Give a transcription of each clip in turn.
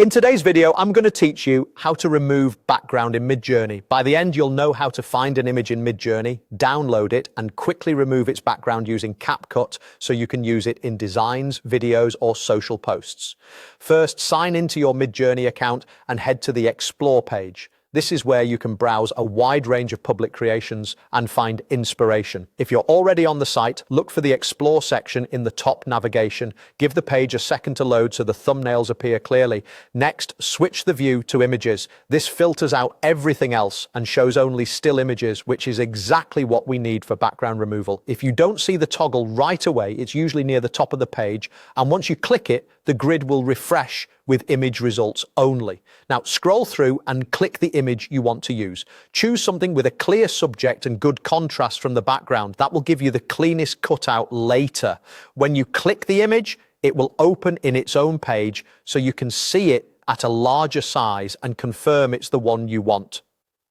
In today's video, I'm going to teach you how to remove background in Midjourney. By the end, you'll know how to find an image in Midjourney, download it, and quickly remove its background using CapCut so you can use it in designs, videos, or social posts. First, sign into your Midjourney account and head to the Explore page. This is where you can browse a wide range of public creations and find inspiration. If you're already on the site, look for the Explore section in the top navigation. Give the page a second to load so the thumbnails appear clearly. Next, switch the view to images. This filters out everything else and shows only still images, which is exactly what we need for background removal. If you don't see the toggle right away, it's usually near the top of the page, and once you click it, the grid will refresh with image results only. Now scroll through and click the image you want to use. Choose something with a clear subject and good contrast from the background. That will give you the cleanest cutout later. When you click the image, it will open in its own page so you can see it at a larger size and confirm it's the one you want.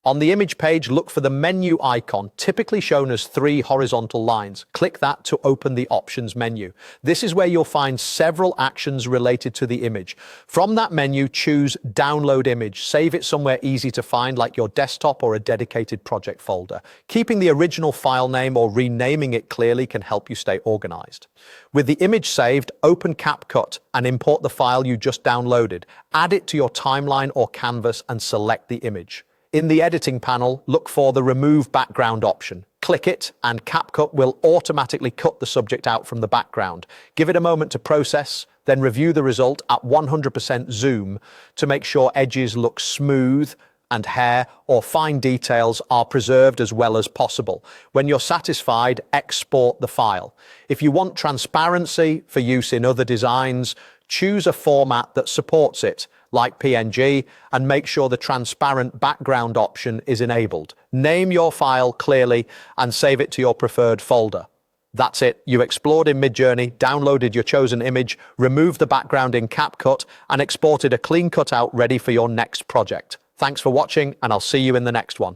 On the image page, look for the menu icon, typically shown as 3 horizontal lines. Click that to open the options menu. This is where you'll find several actions related to the image. From that menu, choose Download Image. Save it somewhere easy to find, like your desktop or a dedicated project folder. Keeping the original file name or renaming it clearly can help you stay organized. With the image saved, open CapCut and import the file you just downloaded. Add it to your timeline or canvas and select the image. In the editing panel, look for the Remove Background option. Click it, and CapCut will automatically cut the subject out from the background. Give it a moment to process, then review the result at 100% zoom to make sure edges look smooth and hair or fine details are preserved as well as possible. When you're satisfied, export the file. If you want transparency for use in other designs, choose a format that supports it, like PNG, and make sure the transparent background option is enabled. Name your file clearly and save it to your preferred folder. That's it. You explored in Midjourney, downloaded your chosen image, removed the background in CapCut, and exported a clean cutout ready for your next project. Thanks for watching, and I'll see you in the next one.